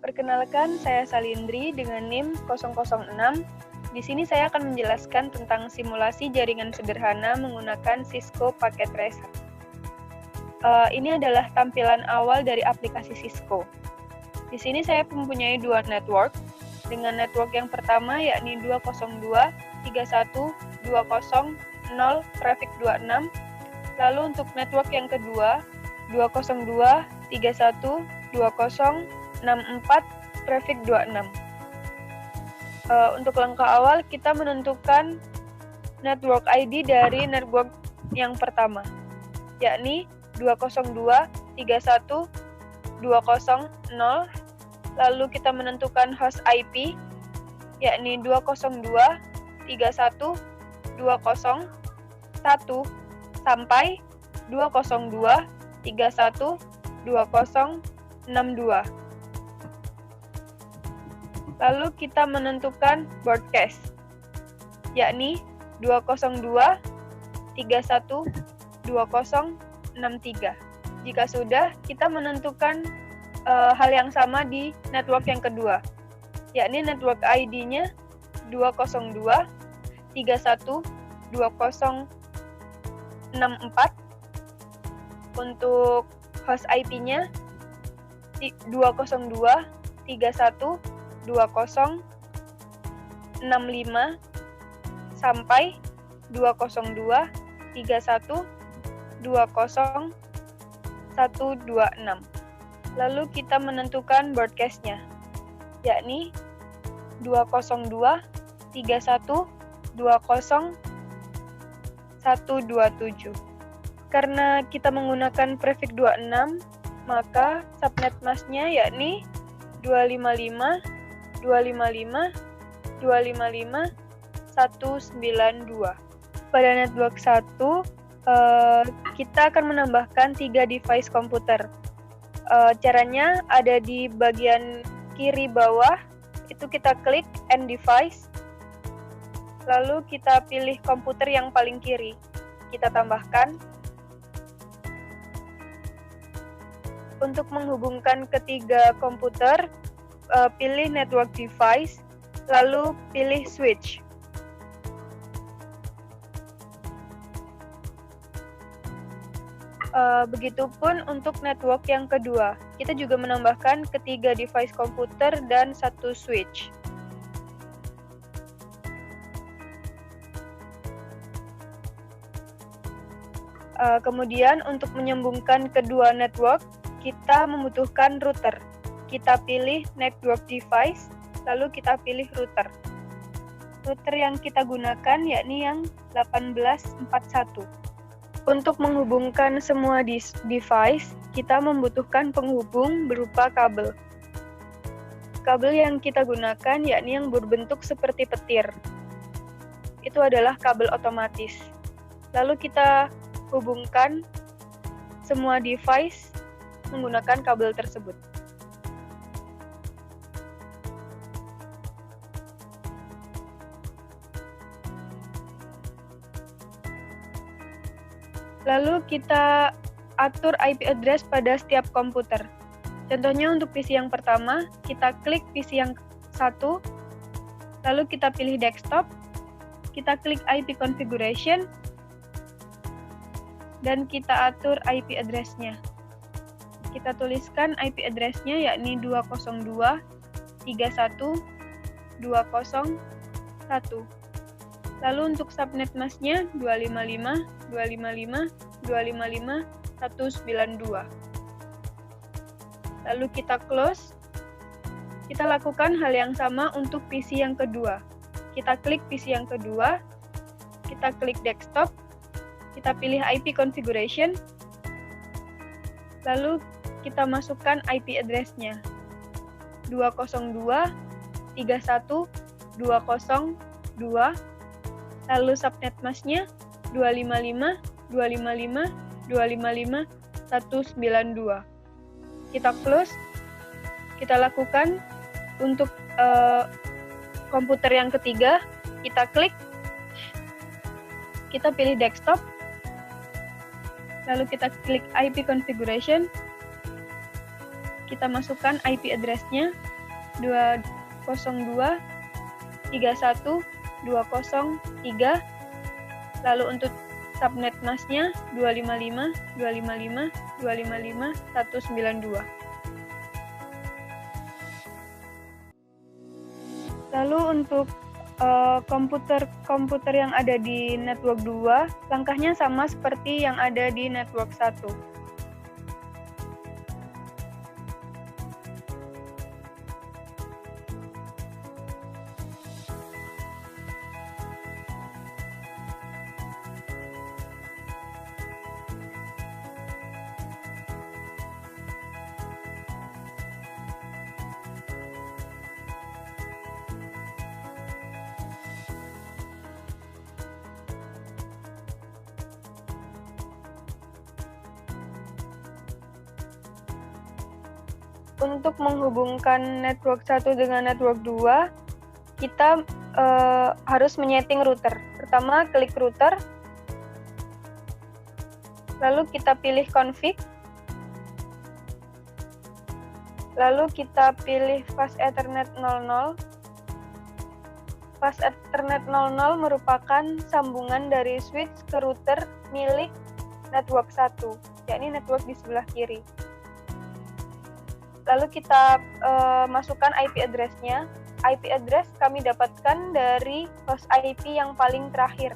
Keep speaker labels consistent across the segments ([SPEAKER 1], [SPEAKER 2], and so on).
[SPEAKER 1] Perkenalkan, saya Salindri dengan NIM 006. Di sini saya akan menjelaskan tentang simulasi jaringan sederhana menggunakan Cisco Packet Tracer. Ini adalah tampilan awal dari aplikasi Cisco. Di sini saya mempunyai dua network. Dengan network yang pertama yakni 202.31.20.0 traffic 26. Lalu untuk network yang kedua 202.31.20.64 traffic 26. Untuk langkah awal kita menentukan network ID dari network yang pertama, yakni 202.31.20.0. Lalu kita menentukan host IP, yakni 202.31.20.1 sampai 202.31.20.62. Lalu kita menentukan broadcast, yakni 202.31.20.63. Jika sudah, kita menentukan hal yang sama di network yang kedua, yakni network ID-nya 202.31.20.64. Untuk host IP-nya 202.31.20.65 sampai 202.31.20.126. Lalu kita menentukan broadcast-nya, yakni 202.31.20.127. Karena kita menggunakan prefix 26, maka subnet mask-nya yakni 255.255.255.192. Pada network 1, kita akan menambahkan 3 device komputer. Caranya ada di bagian kiri bawah, itu kita klik Add Device, lalu kita pilih komputer yang paling kiri, kita tambahkan. Untuk menghubungkan ketiga komputer, pilih Network Device, lalu pilih Switch. Begitupun untuk network yang kedua, kita juga menambahkan ketiga device komputer dan 1 switch. Kemudian untuk menyambungkan kedua network, kita membutuhkan router. Kita pilih network device, lalu kita pilih router. Router yang kita gunakan yakni yang 1841. Untuk menghubungkan semua device, kita membutuhkan penghubung berupa kabel. Kabel yang kita gunakan yakni yang berbentuk seperti petir. Itu adalah kabel otomatis. Lalu kita hubungkan semua device menggunakan kabel tersebut. Lalu kita atur IP address pada setiap komputer. Contohnya untuk PC yang pertama, kita klik PC yang 1, lalu kita pilih desktop, kita klik IP configuration, dan kita atur IP address-nya. Kita tuliskan IP address-nya yakni 202.31.20.1. Lalu untuk subnet mask-nya 255.255.255.192. Lalu kita close. Kita lakukan hal yang sama untuk PC yang kedua. Kita klik PC yang kedua, kita klik desktop, kita pilih IP configuration, lalu kita masukkan IP address-nya 202.31.20.2, lalu subnet mask-nya 255.255.255.192. Kita close. Kita lakukan untuk komputer yang ketiga, kita klik, kita pilih desktop, lalu kita klik IP configuration, kita masukkan IP address-nya 202 31 203. Lalu untuk subnet masknya 255 255 255 192. Lalu untuk komputer yang ada di network 2, langkahnya sama seperti yang ada di network 1. Untuk menghubungkan network 1 dengan network 2, kita harus menyeting router. Pertama, klik router, lalu kita pilih config, lalu kita pilih fast Ethernet 00. Fast Ethernet 00 merupakan sambungan dari switch ke router milik network 1, yakni network di sebelah kiri. Lalu kita masukkan IP address-nya. IP address kami dapatkan dari host IP yang paling terakhir,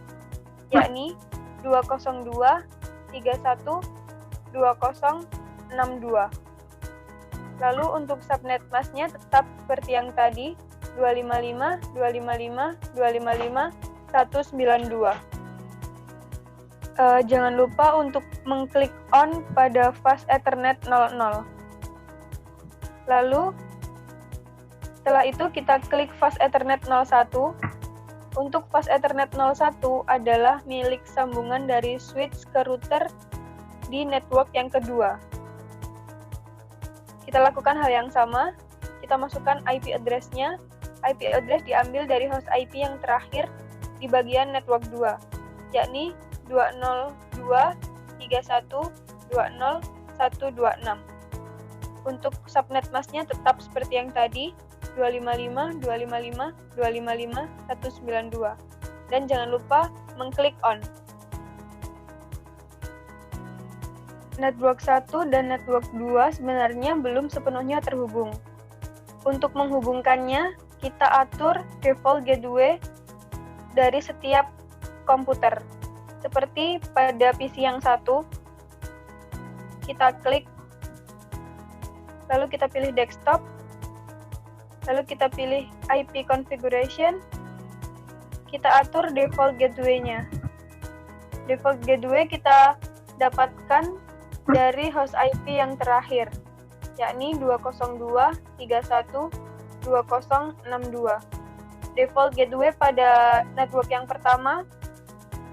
[SPEAKER 1] yakni 202 31 2062. Lalu untuk subnet masknya tetap seperti yang tadi, 255 255 255 192. Jangan lupa untuk mengklik on pada fast Ethernet 00. Lalu setelah itu kita klik fast Ethernet 01. Untuk fast Ethernet 01 adalah milik sambungan dari switch ke router di network yang kedua. Kita lakukan hal yang sama. Kita masukkan IP address-nya. IP address diambil dari host IP yang terakhir di bagian network 2, yakni 202 31 20 126. Untuk subnet masknya tetap seperti yang tadi, 255 255 255 192. Dan jangan lupa mengklik on. Network 1 dan network 2 sebenarnya belum sepenuhnya terhubung. Untuk menghubungkannya, kita atur default gateway dari setiap komputer. Seperti pada PC yang satu, kita klik, lalu kita pilih desktop, lalu kita pilih IP configuration, kita atur default gateway-nya. Default gateway kita dapatkan dari host IP yang terakhir, yakni 202 31 2062. Default gateway pada network yang pertama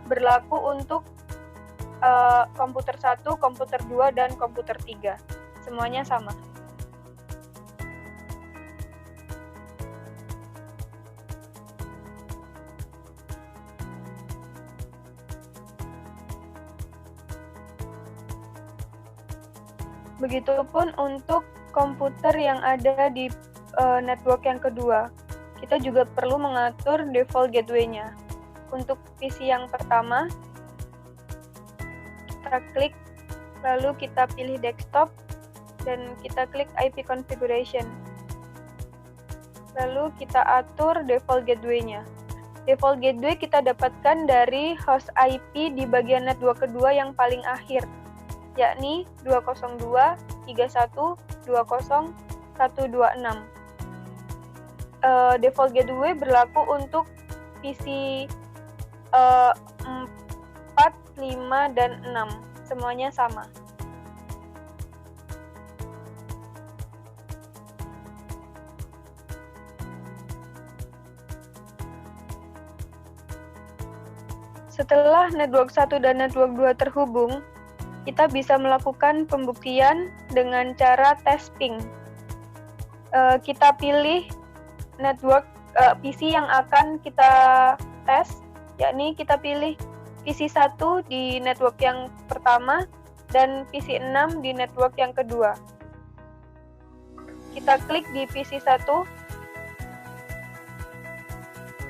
[SPEAKER 1] berlaku untuk komputer 1, komputer 2, dan komputer 3. Semuanya sama. Begitupun untuk komputer yang ada di network yang kedua. Kita juga perlu mengatur default gateway-nya. Untuk PC yang pertama, kita klik, lalu kita pilih desktop, dan kita klik IP configuration. Lalu kita atur default gateway-nya. Default gateway kita dapatkan dari host IP di bagian network kedua yang paling akhir, yakni 202 31 20 126. Default gateway berlaku untuk PC 4, 5, dan 6. Semuanya sama. Setelah network 1 dan network 2 terhubung, kita bisa melakukan pembuktian dengan cara tes ping. Kita pilih network PC yang akan kita tes, yakni kita pilih PC 1 di network yang pertama dan PC 6 di network yang kedua. Kita klik di PC 1,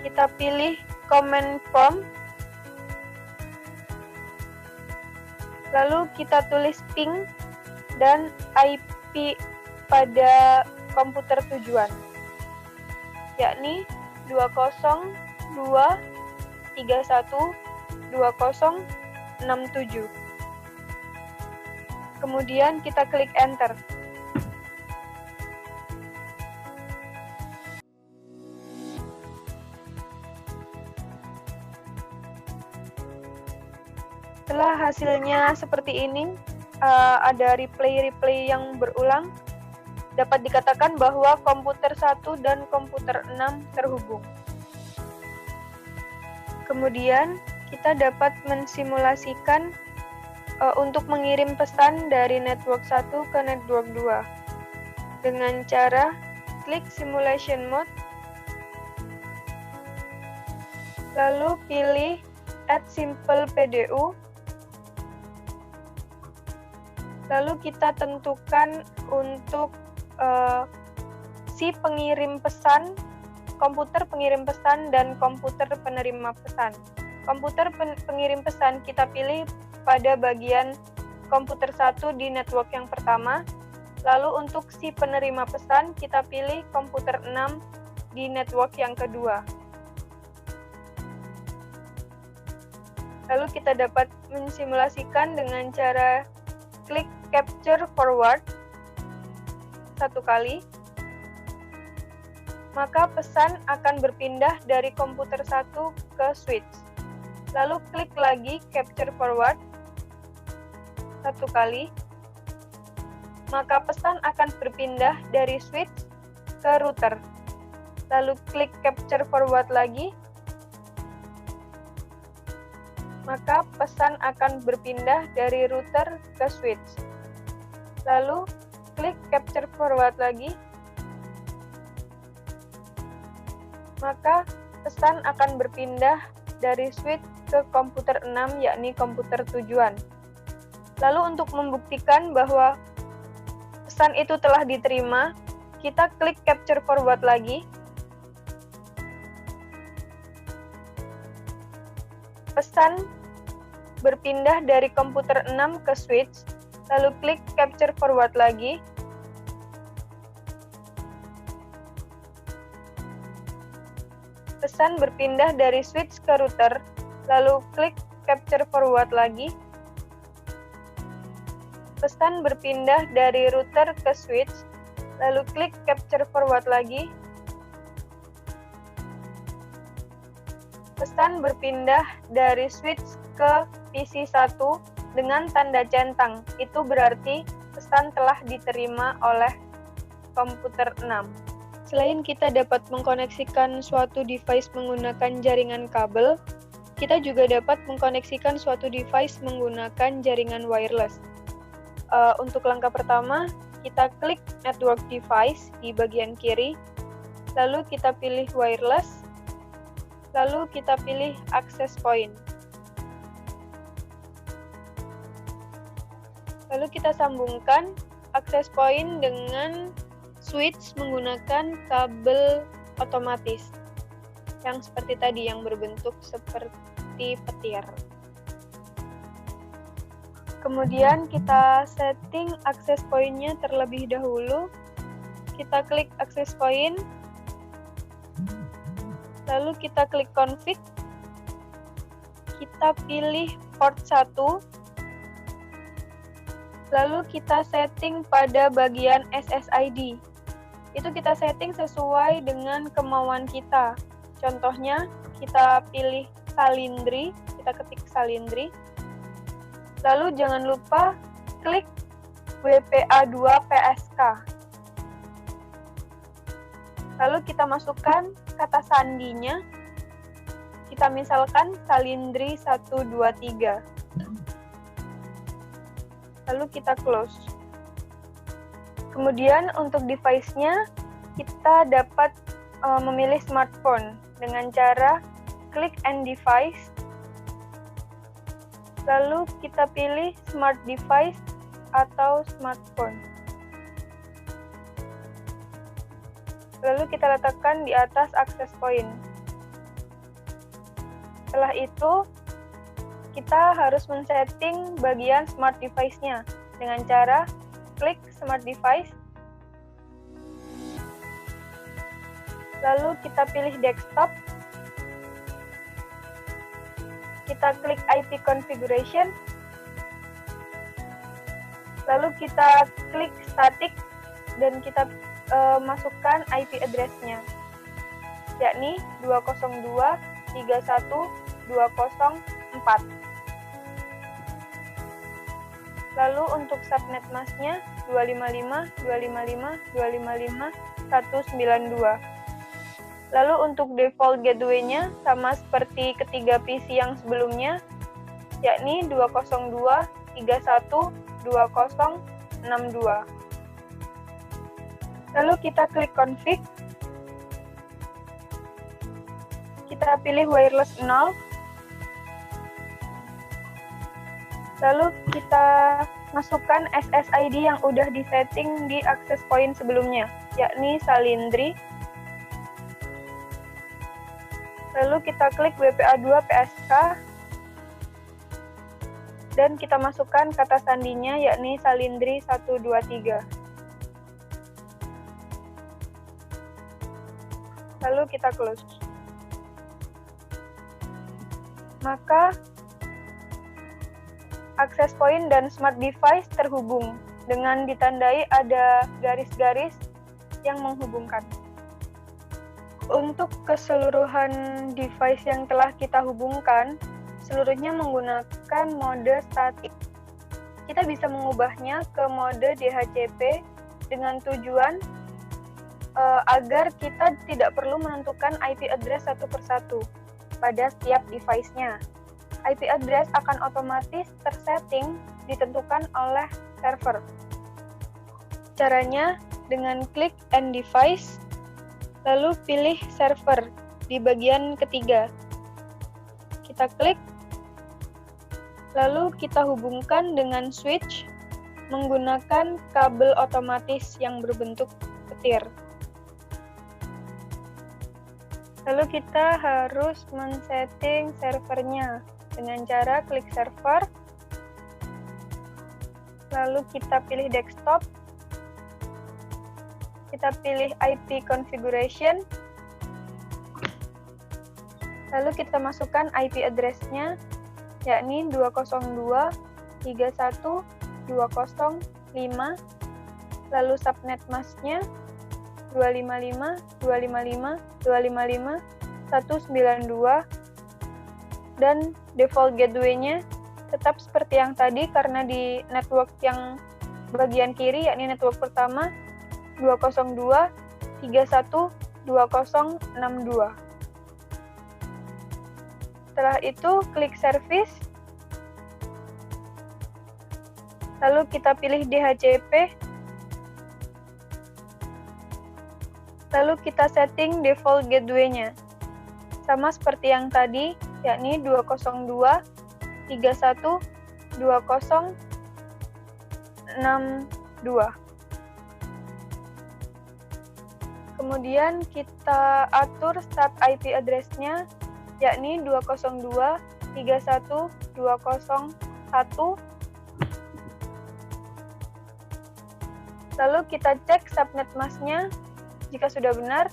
[SPEAKER 1] Kita pilih command prompt, lalu kita tulis ping dan IP pada komputer tujuan, yakni 202.31.2067. Kemudian kita klik enter. Setelah hasilnya seperti ini, ada replay yang berulang, dapat dikatakan bahwa komputer 1 dan komputer 6 terhubung. Kemudian, kita dapat mensimulasikan untuk mengirim pesan dari network 1 ke network 2 dengan cara klik simulation mode, lalu pilih add simple PDU, lalu kita tentukan untuk si pengirim pesan, komputer pengirim pesan, dan komputer penerima pesan. Komputer pengirim pesan kita pilih pada bagian komputer 1 di network yang pertama, lalu untuk si penerima pesan kita pilih komputer 6 di network yang kedua. Lalu kita dapat mensimulasikan dengan cara klik capture forward satu kali, maka pesan akan berpindah dari komputer 1 ke switch. Lalu klik lagi capture forward satu kali, maka pesan akan berpindah dari switch ke router. Lalu klik capture forward lagi, maka pesan akan berpindah dari router ke switch. Lalu klik capture forward lagi, maka pesan akan berpindah dari switch ke komputer 6, yakni komputer tujuan. Lalu untuk membuktikan bahwa pesan itu telah diterima, kita klik capture forward lagi. Pesan berpindah dari komputer 6 ke switch, lalu klik capture forward lagi. Pesan berpindah dari switch ke router, lalu klik capture forward lagi. Pesan berpindah dari router ke switch, lalu klik capture forward lagi. Pesan berpindah dari switch ke PC1 dengan tanda centang. Itu berarti pesan telah diterima oleh komputer 6. Selain kita dapat mengkoneksikan suatu device menggunakan jaringan kabel, kita juga dapat mengkoneksikan suatu device menggunakan jaringan wireless. Untuk langkah pertama, kita klik network device di bagian kiri, lalu kita pilih wireless, lalu kita pilih access point. Lalu kita sambungkan access point dengan switch menggunakan kabel otomatis yang seperti tadi, yang berbentuk seperti petir. Kemudian kita setting access point-nya terlebih dahulu. Kita klik access point, lalu kita klik config, kita pilih port 1, lalu kita setting pada bagian SSID. Itu kita setting sesuai dengan kemauan kita. Contohnya, kita pilih Salindri, kita ketik Salindri. Lalu jangan lupa klik WPA2 PSK. Lalu kita masukkan kata sandinya. Kita misalkan Salindri 123. Lalu kita close. Kemudian untuk device-nya, kita dapat memilih smartphone dengan cara klik and device, lalu kita pilih smart device atau smartphone. Lalu kita letakkan di atas access point. Setelah itu, kita harus men-setting bagian smart device-nya dengan cara klik smart device, lalu kita pilih desktop, kita klik IP configuration, lalu kita klik static dan kita masukkan IP address-nya, yakni 202.31.204. Lalu untuk subnet mask-nya 255.255.255.192. Lalu untuk default gateway-nya sama seperti ketiga PC yang sebelumnya, yakni 202.31.20.62. Lalu kita klik config, kita pilih wireless 0, lalu kita masukkan SSID yang udah disetting di access point sebelumnya, yakni Salindri. Lalu kita klik WPA2 PSK, dan kita masukkan kata sandinya, yakni Salindri 123. Lalu kita close. Maka access point dan smart device terhubung dengan ditandai ada garis-garis yang menghubungkan. Untuk keseluruhan device yang telah kita hubungkan, seluruhnya menggunakan mode statik. Kita bisa mengubahnya ke mode DHCP dengan tujuan agar kita tidak perlu menentukan IP address satu persatu pada setiap device-nya. IP address akan otomatis tersetting ditentukan oleh server. Caranya dengan klik End Device, lalu pilih server di bagian ketiga. Kita klik, lalu kita hubungkan dengan switch menggunakan kabel otomatis yang berbentuk petir. Lalu kita harus men-setting servernya dengan cara klik server, lalu kita pilih desktop, kita pilih IP configuration, lalu kita masukkan IP address-nya, yakni 202.31.205, lalu subnet mask-nya 255.255.255.192, dan default gateway-nya tetap seperti yang tadi karena di network yang bagian kiri, yakni network pertama 202.31.20.62. Setelah itu klik service, lalu kita pilih DHCP, lalu kita setting default gateway-nya sama seperti yang tadi, yakni 202.31.20.62. Kemudian kita atur start IP address-nya, yakni 202.31.201. Lalu kita cek subnet mask-nya. Jika sudah benar,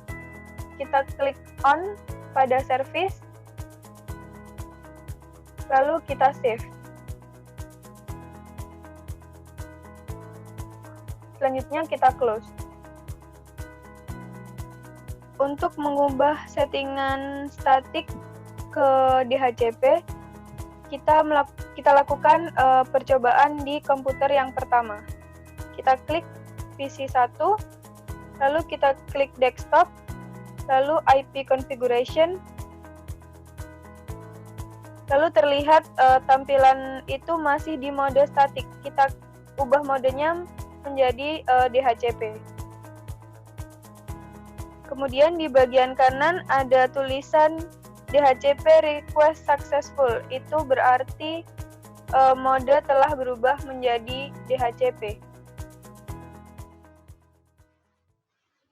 [SPEAKER 1] kita klik on pada service, lalu kita save. Selanjutnya kita close. Untuk mengubah settingan statik ke DHCP, kita lakukan percobaan di komputer yang pertama. Kita klik PC 1, lalu kita klik desktop, lalu IP configuration, lalu terlihat tampilan itu masih di mode statik. Kita ubah modenya menjadi DHCP. Kemudian di bagian kanan ada tulisan DHCP request successful. Itu berarti mode telah berubah menjadi DHCP.